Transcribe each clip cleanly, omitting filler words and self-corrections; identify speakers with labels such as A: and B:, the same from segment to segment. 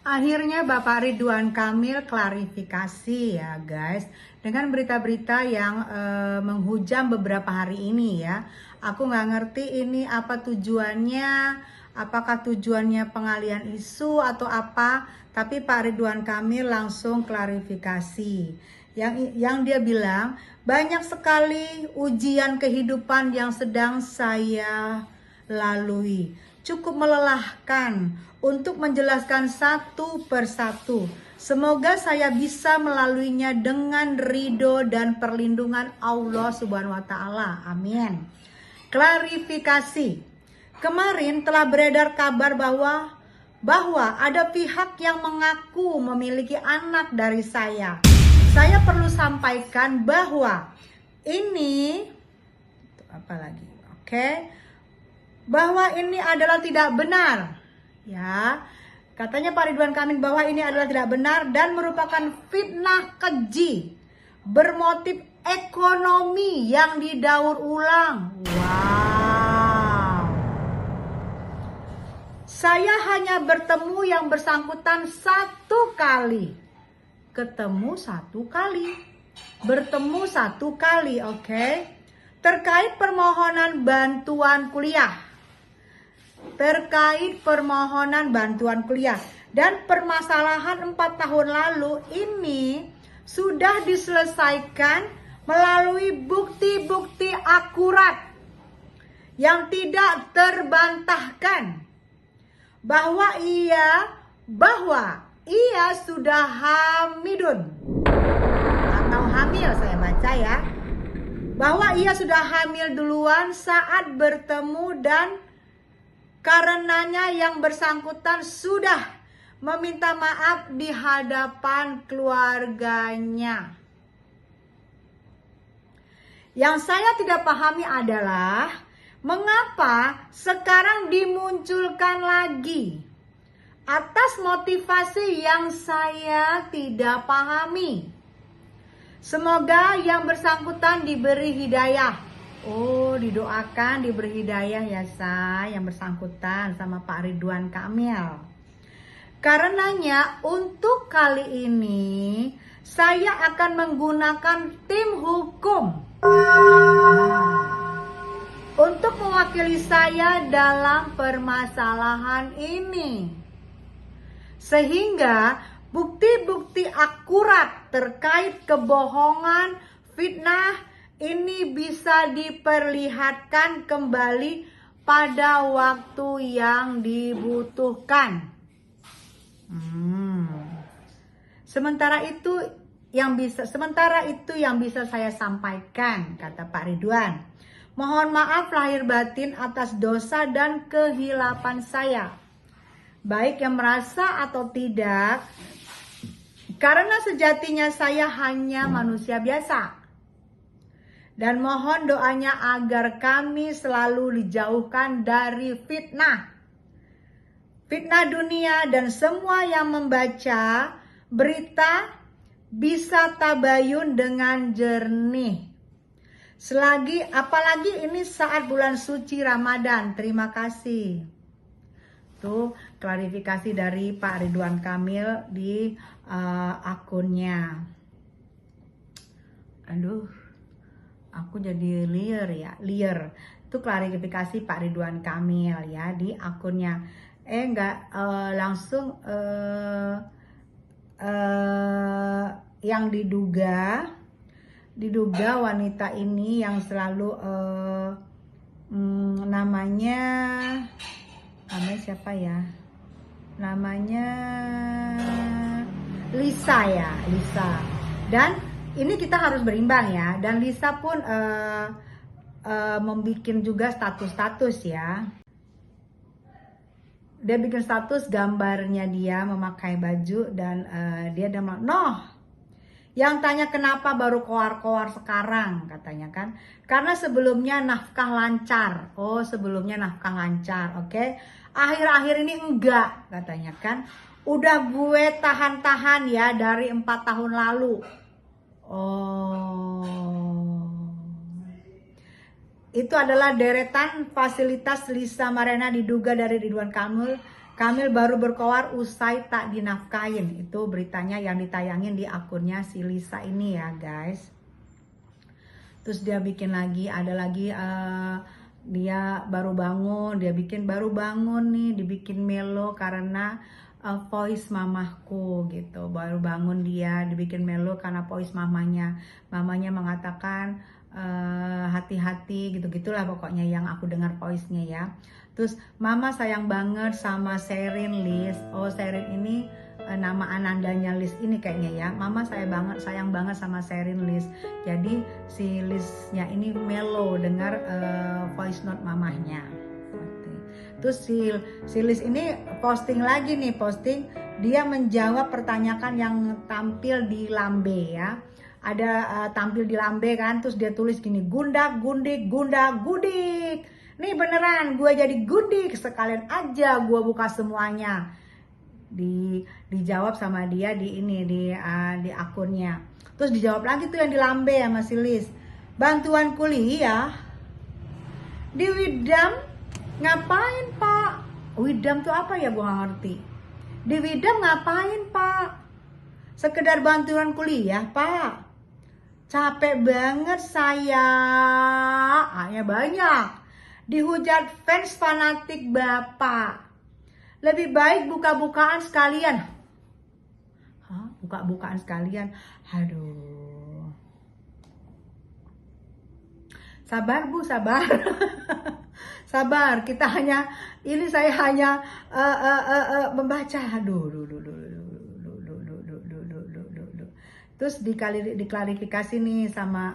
A: Akhirnya Bapak Ridwan Kamil klarifikasi ya guys, dengan berita-berita yang menghujam beberapa hari ini ya. Aku nggak ngerti ini apa tujuannya, apakah tujuannya pengalihan isu atau apa, tapi Pak Ridwan Kamil langsung klarifikasi. Yang dia bilang, banyak sekali ujian kehidupan yang sedang saya lalui. Cukup melelahkan untuk menjelaskan satu persatu. Semoga saya bisa melaluinya dengan ridho dan perlindungan Allah Subhanahu wa Ta'ala. Amin. Klarifikasi. Kemarin telah beredar kabar bahwa ada pihak yang mengaku memiliki anak dari saya. Saya perlu sampaikan bahwa ini bahwa ini adalah tidak benar ya, katanya Pak Ridwan Kamil bahwa ini adalah tidak benar dan merupakan fitnah keji bermotif ekonomi yang didaur ulang. Wow, saya hanya bertemu yang bersangkutan satu kali, bertemu satu kali, oke? Terkait permohonan bantuan kuliah. Dan permasalahan 4 tahun lalu ini sudah diselesaikan melalui bukti-bukti akurat yang tidak terbantahkan bahwa ia sudah hamil, saya baca ya, bahwa ia sudah hamil duluan saat bertemu dan karenanya yang bersangkutan sudah meminta maaf di hadapan keluarganya. Yang saya tidak pahami adalah mengapa sekarang dimunculkan lagi atas motivasi yang saya tidak pahami. Semoga yang bersangkutan diberi hidayah. Oh, didoakan diberi hidayah ya yang bersangkutan sama Pak Ridwan Kamil. Karenanya untuk kali ini saya akan menggunakan tim hukum untuk mewakili saya dalam permasalahan ini. Sehingga bukti-bukti akurat terkait kebohongan, fitnah ini bisa diperlihatkan kembali pada waktu yang dibutuhkan. Sementara itu yang bisa saya sampaikan, kata Pak Ridwan. Mohon maaf lahir batin atas dosa dan kehilapan saya, baik yang merasa atau tidak, karena sejatinya saya hanya manusia biasa. Dan mohon doanya agar kami selalu dijauhkan dari fitnah dunia, dan semua yang membaca berita bisa tabayun dengan jernih. Apalagi ini saat bulan suci Ramadan. Terima kasih. Tuh klarifikasi dari Pak Ridwan Kamil di akunnya. Aduh, aku jadi liar. Itu klarifikasi Pak Ridwan Kamil ya di akunnya. Langsung yang diduga wanita ini yang selalu namanya siapa ya? Namanya Lisa ya, Lisa. Dan ini kita harus berimbang ya. Dan Lisa pun membuat juga status ya. Dia bikin status gambarnya dia memakai baju dan dia yang tanya kenapa baru koar-koar sekarang, katanya kan. Karena sebelumnya nafkah lancar. Oh, sebelumnya nafkah lancar, oke. Akhir-akhir ini enggak, katanya kan. Udah gue tahan-tahan ya dari 4 tahun lalu. Oh, itu adalah deretan fasilitas Lisa Marena diduga dari Ridwan Kamil Kamil baru berkoar usai tak dinafkahin. Itu beritanya yang ditayangin di akunnya si Lisa ini ya guys. Terus dia bikin lagi, ada lagi dia baru bangun, dia bikin baru bangun nih, dibikin melo karena voice mamahku gitu. Baru bangun dia dibikin melo karena voice mamanya. Mamanya mengatakan hati-hati gitu-gitulah pokoknya yang aku dengar voice-nya ya. Terus mama sayang banget sama Sherin Liz. Oh, Sherin ini nama anandanya Liz ini kayaknya ya. Mama sayang banget sama Sherin Liz. Jadi si Liznya ini melo dengar voice note mamahnya. Terus si Liz ini posting lagi nih, dia menjawab pertanyaan yang tampil di Lambe ya. Ada tampil di Lambe kan, terus dia tulis gini, gundak gundik gundak gudik. Nih beneran gue jadi gundik, sekalian aja gue buka semuanya. Dijawab sama dia di ini di akunnya. Terus dijawab lagi tuh yang di Lambe sama si Liz. Bantuan kuliah di Widam ngapain Pak? Widam tuh apa ya, gue gak ngerti. Di Widam ngapain Pak? Sekedar bantuan kuliah Pak. Capek banget saya. Hanya banyak. Dihujat fans fanatik Bapak. Lebih baik buka-bukaan sekalian. Hah? Buka-bukaan sekalian? Aduh. Sabar Bu, sabar. Sabar, saya hanya membaca. Terus diklarifikasi nih sama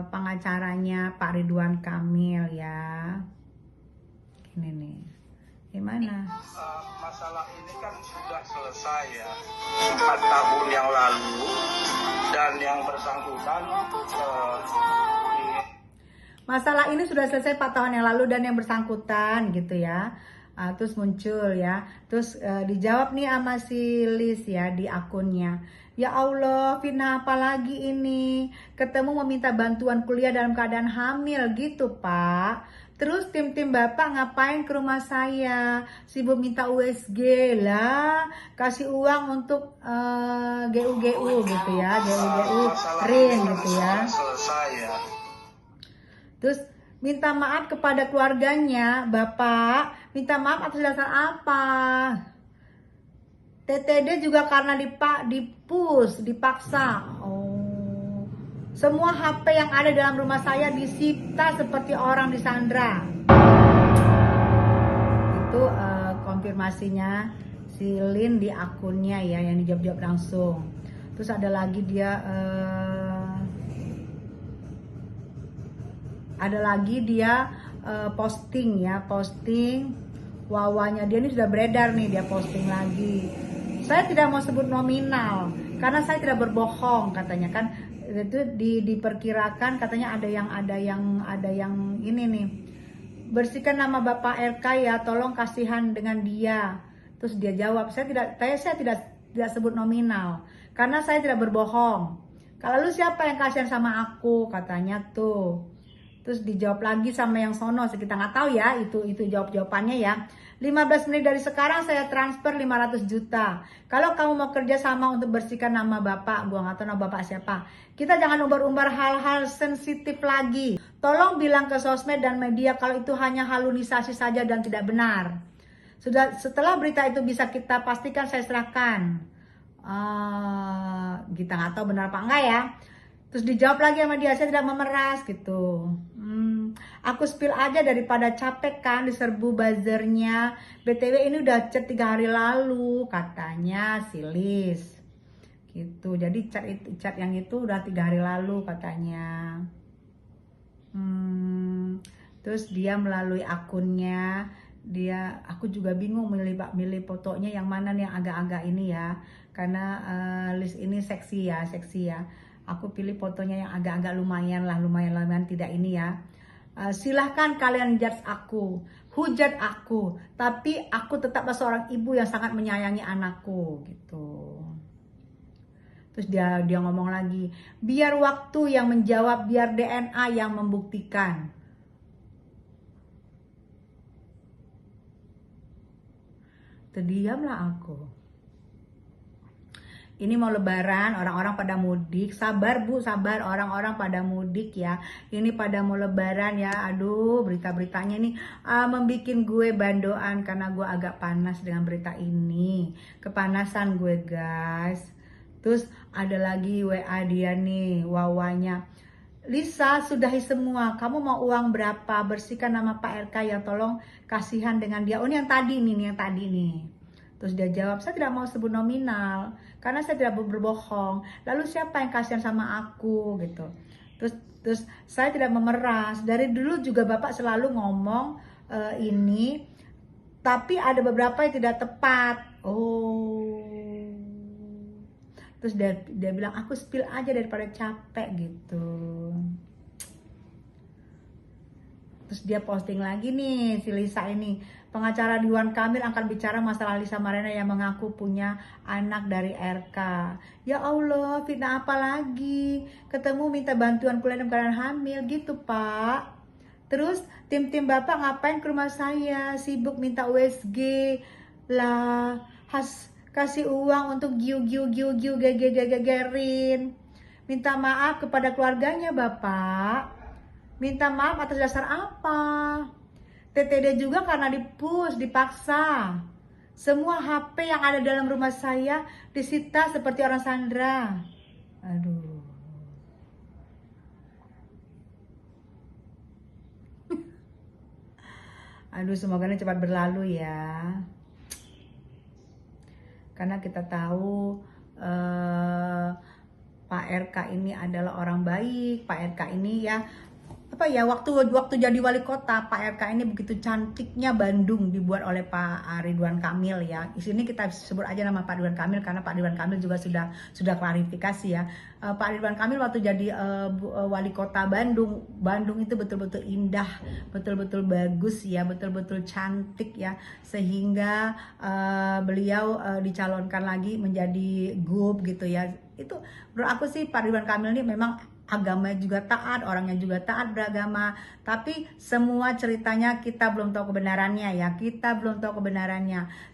A: pengacaranya Pak Ridwan Kamil ya. Ini nih. Gimana?
B: Masalah ini kan sudah selesai ya 4 tahun yang lalu, dan yang bersangkutan
A: masalah ini sudah selesai 4 tahun yang lalu dan yang bersangkutan gitu ya. Terus muncul ya, terus dijawab nih sama si Liz ya di akunnya. Ya Allah, fitnah apa lagi ini? Ketemu meminta bantuan kuliah dalam keadaan hamil gitu Pak. Terus tim-tim Bapak ngapain ke rumah saya? Sibuk minta USG lah, kasih uang untuk GU gitu ya, GU RIN gitu ya. Terus minta maaf kepada keluarganya, Bapak. Minta maaf atas dasar apa? TTD juga karena dipaksa. Oh. Semua HP yang ada dalam rumah saya disita seperti orang disandra. Itu konfirmasinya si Lin di akunnya ya, yang dijawab langsung. Terus ada lagi dia posting wawanya dia ini sudah beredar nih, dia posting lagi. Saya tidak mau sebut nominal karena saya tidak berbohong katanya kan. Itu diperkirakan katanya ada yang ini nih, bersihkan nama Bapak RK ya, tolong kasihan dengan dia. Terus dia jawab, saya tidak sebut nominal karena saya tidak berbohong. Kalau lu siapa yang kasihan sama aku katanya tuh. Terus dijawab lagi sama yang sono, kita nggak tahu ya itu jawabannya ya. 15 menit dari sekarang saya transfer 500 juta. Kalau kamu mau kerja sama untuk bersihkan nama Bapak, gua nggak tahu nama Bapak siapa. Kita jangan umbar-umbar hal-hal sensitif lagi. Tolong bilang ke sosmed dan media kalau itu hanya halusinasi saja dan tidak benar. Setelah berita itu bisa kita pastikan saya serahkan. Kita nggak tahu benar apa enggak ya. Terus dijawab lagi sama dia, saya tidak memeras gitu. Aku spill aja daripada capek kan diserbu buzzernya. BTW ini udah chat 3 hari lalu katanya si Liz. Gitu. Jadi chat yang itu udah 3 hari lalu katanya. Terus dia melalui akunnya, aku juga bingung milih fotonya yang mana nih, yang agak-agak ini ya. Karena Liz ini seksi ya. Aku pilih fotonya yang agak-agak lumayan tidak ini ya. Silahkan kalian judge aku, hujat aku, tapi aku tetaplah seorang ibu yang sangat menyayangi anakku gitu. Terus dia ngomong lagi, biar waktu yang menjawab, biar DNA yang membuktikan. Terdiamlah aku. Ini mau lebaran, orang-orang pada mudik. Sabar Bu, sabar, orang-orang pada mudik ya. Ini pada mau lebaran ya. Aduh, berita-beritanya nih membuat gue bandoan karena gue agak panas dengan berita ini. Kepanasan gue guys. Terus ada lagi WA dia nih, wawanya. Lisa, sudahi semua. Kamu mau uang berapa? Bersihkan nama Pak RK ya, tolong kasihan dengan dia. Oh, ini yang tadi nih, yang tadi nih. Terus dia jawab, saya tidak mau sebut nominal karena saya tidak berbohong. Lalu siapa yang kasihan sama aku gitu. Terus saya tidak memeras. Dari dulu juga Bapak selalu ngomong ini, tapi ada beberapa yang tidak tepat. Oh. Terus dia bilang, aku spill aja daripada capek gitu. Terus dia posting lagi nih, si Lisa ini. Pengacara Ridwan Kamil akan bicara masalah Lisa Mariana yang mengaku punya anak dari RK. Ya Allah, fitnah apa lagi? Ketemu minta bantuan kuliah dalam keadaan hamil gitu Pak. Terus tim-tim Bapak ngapain ke rumah saya? Sibuk minta USG lah. Kasih uang untuk gegerin. Minta maaf kepada keluarganya Bapak. Minta maaf atas dasar apa? TTD juga karena dipaksa. Semua HP yang ada dalam rumah saya disita seperti orang Sandra. Aduh. Aduh, semoga ini cepat berlalu ya. Karena kita tahu Pak RK ini adalah orang baik. Pak RK ini ya waktu jadi wali kota, Pak RK ini begitu cantiknya Bandung dibuat oleh Pak Ridwan Kamil ya. Di sini kita sebut aja nama Pak Ridwan Kamil karena Pak Ridwan Kamil juga sudah klarifikasi ya. Pak Ridwan Kamil waktu jadi wali kota Bandung itu betul-betul indah, betul-betul bagus ya, betul-betul cantik ya, sehingga beliau dicalonkan lagi menjadi gub gitu ya. Itu menurut aku sih Pak Ridwan Kamil ini memang agamanya juga taat, orangnya juga taat beragama, tapi semua ceritanya kita belum tahu kebenarannya ya,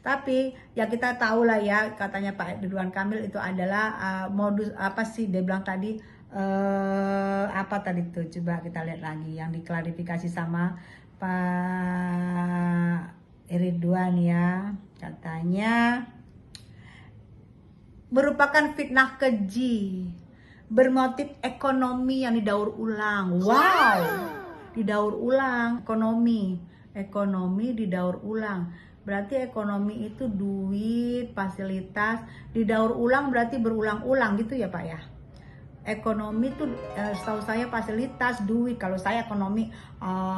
A: tapi ya kita tahu lah ya, katanya Pak Ridwan Kamil itu adalah modus apa sih dia bilang tadi, apa tadi tuh, coba kita lihat lagi yang diklarifikasi sama Pak Ridwan ya, katanya merupakan fitnah keji bermotif ekonomi yang didaur ulang. Wow, didaur ulang ekonomi didaur ulang. Berarti ekonomi itu duit, fasilitas, didaur ulang berarti berulang-ulang gitu ya Pak ya. Ekonomi tuh setahu saya fasilitas, duit. Kalau saya ekonomi,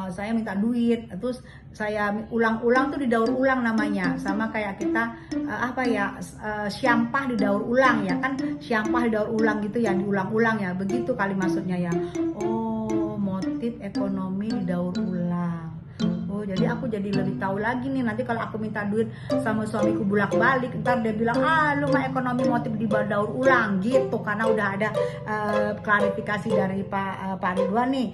A: saya minta duit, terus saya ulang-ulang tuh didaur ulang namanya. Sama kayak kita syampah didaur ulang ya kan, syampah didaur ulang gitu ya, diulang-ulang ya, begitu kali maksudnya ya. Oh, motif ekonomi didaur ulang. Oh, jadi aku jadi lebih tahu lagi nih, nanti kalau aku minta duit sama suamiku bolak-balik, ntar dia bilang, lu mah ekonomi motif didaur ulang gitu, karena udah ada klarifikasi dari Pak Ridwan nih.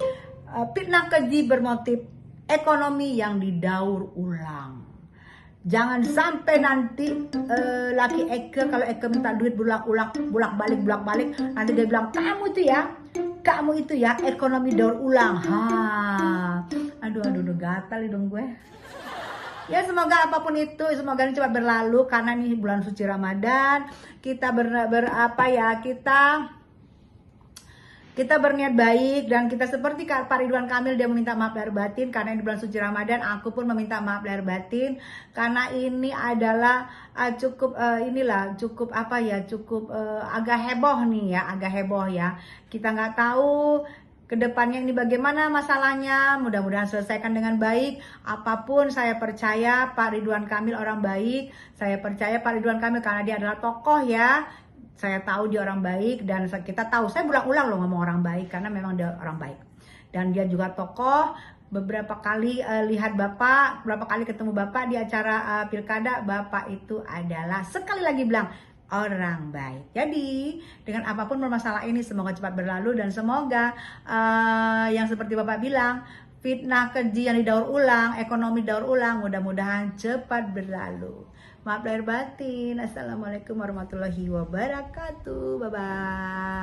A: Fitnah keji bermotif ekonomi yang didaur ulang. Jangan sampai nanti laki Eke, kalau Eke minta duit bolak-balik, nanti dia bilang, kamu itu ya ekonomi daur ulang. Aduh gatal dong gue. Ya semoga apapun itu, semoga ini cepat berlalu karena ini bulan suci Ramadan. Kita kita berniat baik dan kita seperti Pak Ridwan Kamil, dia meminta maaf lahir batin karena ini bulan suci Ramadan. Aku pun meminta maaf lahir batin karena ini adalah cukup agak heboh ya. Kita nggak tahu kedepannya ini bagaimana masalahnya, mudah-mudahan selesaikan dengan baik. Apapun saya percaya Pak Ridwan Kamil orang baik. Saya percaya Pak Ridwan Kamil karena dia adalah tokoh ya. Saya tahu dia orang baik dan kita tahu, saya berulang-ulang loh ngomong orang baik karena memang dia orang baik. Dan dia juga tokoh. Beberapa kali lihat Bapak, beberapa kali ketemu Bapak di acara pilkada, Bapak itu adalah sekali lagi bilang orang baik. Jadi dengan apapun bermasalah ini semoga cepat berlalu dan semoga yang seperti Bapak bilang, fitnah keji yang didaur ulang, ekonomi daur ulang, mudah-mudahan cepat berlalu. Maaf lahir batin. Assalamualaikum warahmatullahi wabarakatuh. Bye bye.